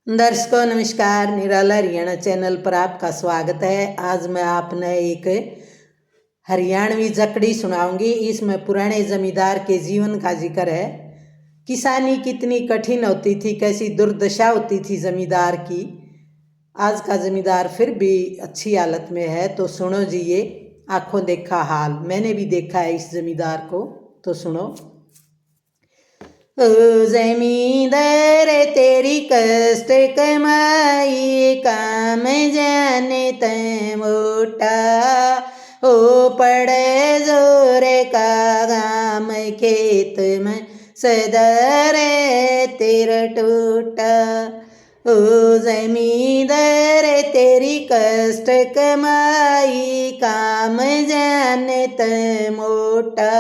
दर्शकों नमस्कार, निराला हरियाणा चैनल पर आपका स्वागत है। आज मैं आपने एक हरियाणवी जकड़ी सुनाऊंगी। इसमें पुराने जमींदार के जीवन का जिक्र है। किसानी कितनी कठिन होती थी, कैसी दुर्दशा होती थी जमींदार की। आज का जमींदार फिर भी अच्छी हालत में है, तो सुनो जी। ये आंखों देखा हाल, मैंने भी देखा है इस जमींदार को, तो सुनो। ओ जमींदार तेरी कष्ट कमाई, काम जाने तै मोटा। ओ पड़े जोर का गाम, खेत में सदर तेरा टूटा। ओ जमींदार तेरी कष्ट कमाई, काम जाने तै मोटा।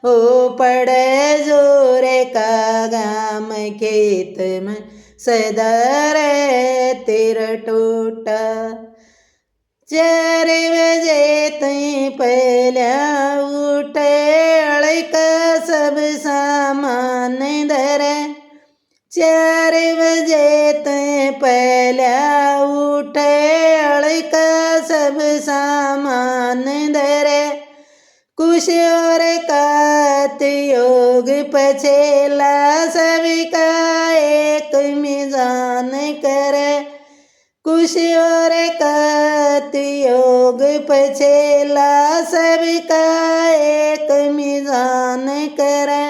ओ पड़े जोर का गाम, खेत में सदर तेरा टूटा। 4 बजे तई पहला उठे, अड़का सब सामान धरे। 4 बजे तई पहला उठे, अड़का सब सामान धरे। कुछ और कात योग पछेला, सबका एक मिजान करे। कुछ और कात योग पछेला, सबका एक मिजान करे।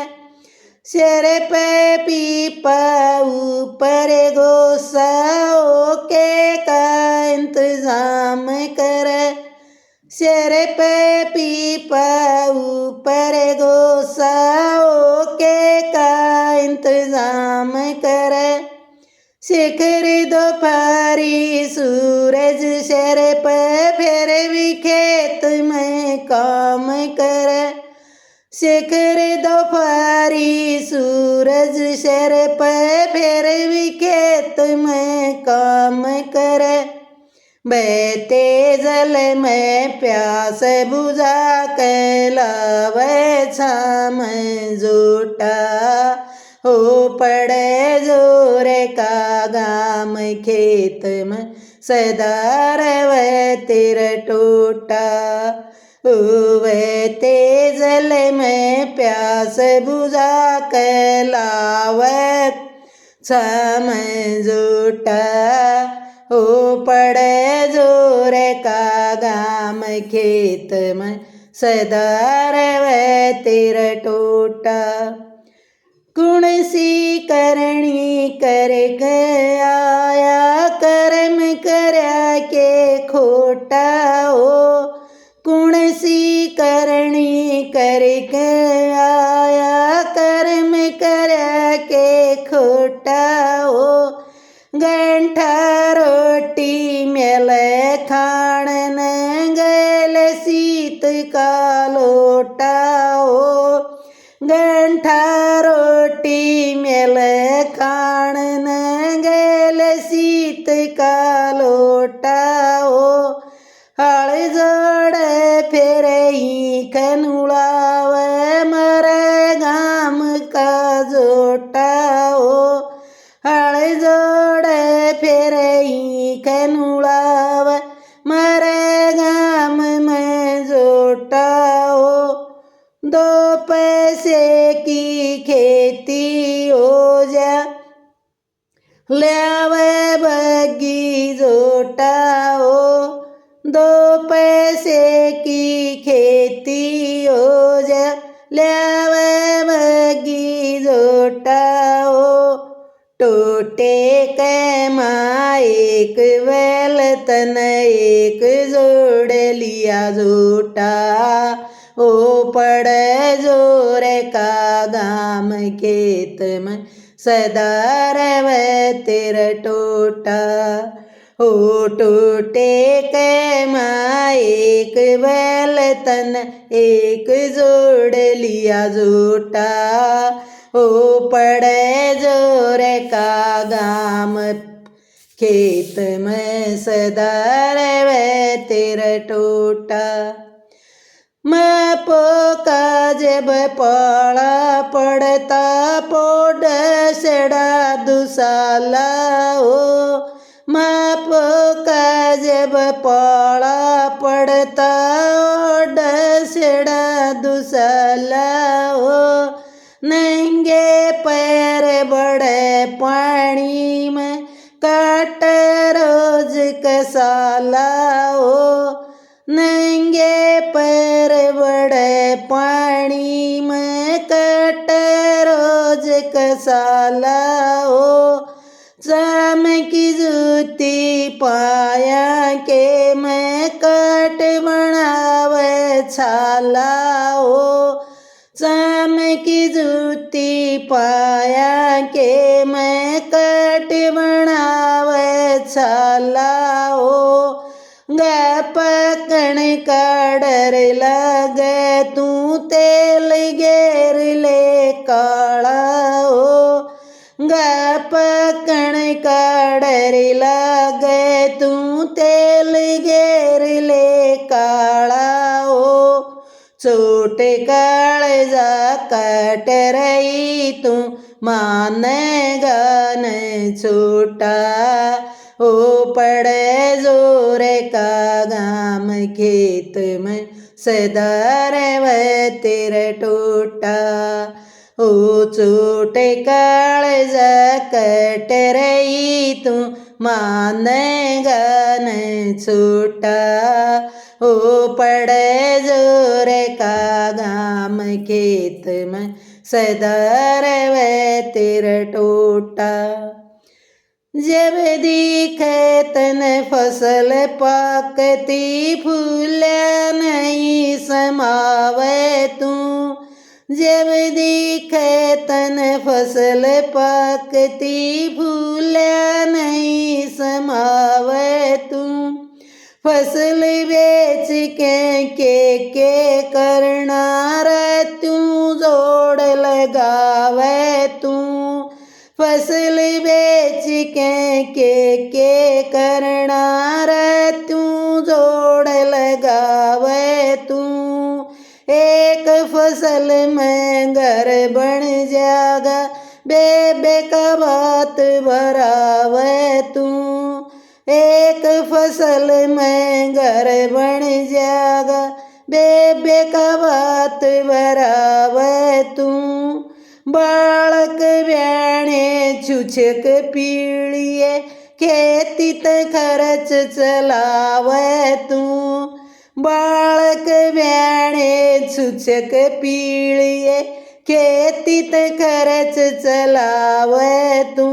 सिर पे पीपा ऊपर गोसा, ओके का इंतजाम करे। सिर पे पीपा ऊपर गोसा, ओके का इंतजाम करे। शिखर दोपहरी सूरज सिर पे, फिर भी खेत में काम करे। शिखर दोपहरी सूरज सिर पे, फिर भी खेत में काम करे। बहते जल में प्यास बुझा के लावे छाम जोटा। हो पड़े जोर का गाम, खेत में सदार वे तेरा टूटा। बहते जल में प्यास बुझा के लावे छाम जोटा। हो पड़े जोर का गाम, खेत में सदार वे तेरा टूटा। गुण सी करणी करे आया, कर्म करया के खोटा। हो गुण सी करणी करके आया, कर्म करया के खोटा। हो गंठा रोटी मेले खाण न गैल, सीत का लोटा। हो गंठा रोटी मेले खाण न गैल, सीत का लोटा। हो हल जोड़ फिर ही खनुड़ावे, मरे गाम का जोटा। हो हल जोड़ फिर ही खनुड़ाव, मरे गाम में जोटा। हो 2 पैसे की खेती हो जा, ल्यावे बग्गी जोटा। हो 2 पैसे की खेती हो जा, ल्यावे बग्गी जोटा। हो टोटे के माँ एक बैल तन, एक जोड़ लिया जोटा। ओ पड़े जोर का गाम, खेत में सदार वे तेरा टोटा। हो टोटे के माँ एक बैल तन, एक जोड़ लिया जोटा। हो पड़े जोर का गाम, खेत में सदार वे तेरा टोटा। मैं पोका जब पाला पड़ता, डसड़ा दुसाला हो मापो का जब पड़ा पड़ता डसड़ा दुसाला हो नंगे पैर बड़े पानी में काट रोज कसाला हो नंगे पैर बड़े पानी में काट रोज कसाला हो चाम की जूती पाया के मैं काट बनावे छाला हो चाम की जूती पाया के मैं काट बनावे छाला हो गा पकड़ का डर लगे तू तेल घेर ले काला हो गा पकड़ का डर लगे तू तेल घेर ले काला हो छोटे कालजा कट रही तू मानेगा नहीं छोटा ओ पड़े जोरे का गाम खेत में सदार वह तेरे टूटा ओ छोटे कालजा कट रही तू मानेगा नहीं छोटा ओ पड़े जोरे का गाम खेत में सदार वह तेरे टूटा जब दिखे तन फसल पाकती फूल नहीं समावे तू जब दिखे तन फसल पाकती फूल नहीं समावे तू फसल बेच के करना रे तू जोड़ लगावे तू फसल बेच के करना रे तू जोड़ लगावे तू एक फसल में घर बन जागा बेबे का बात भरावे तू एक फसल में घर बन जागा बेबे का बात भरावे तू बालक ब्याणे छुछक पीड़िए खेती त खर्च चलावे तू बालक ब्याणे छुछक पीड़िए खेती त खर्च चलावे तू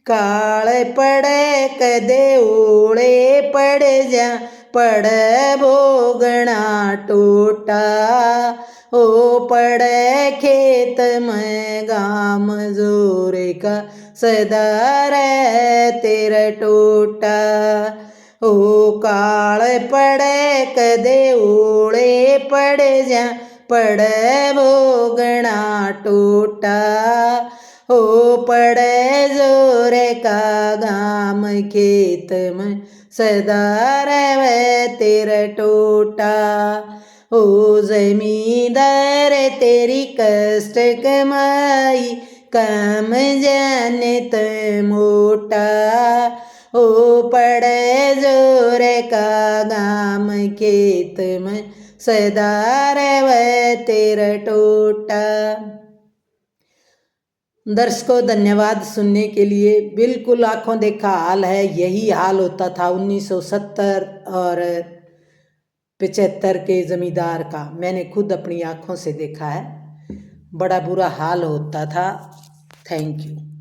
काल पड़े कदे ओले पड़ जा पड़ भोगना टूटा ओ पड़े खेत में गाम जोरे का सदार तेरा टूटा ओ काल पड़े कदे ओले पड़ जा पड़ भोगना टूटा ओ पड़े जोरे का गाम खेत में सदार वह तेरा टूटा ओ जमींदार तेरी कष्ट कमाई काम जाने त मोटा ओ पड़े जोरे का गाम खेत में सदार वह तेरा टूटा। दर्शकों धन्यवाद सुनने के लिए। बिल्कुल आंखों देखा हाल है, यही हाल होता था 1970 और 75 के ज़मींदार का। मैंने खुद अपनी आंखों से देखा है, बड़ा बुरा हाल होता था। Thank you.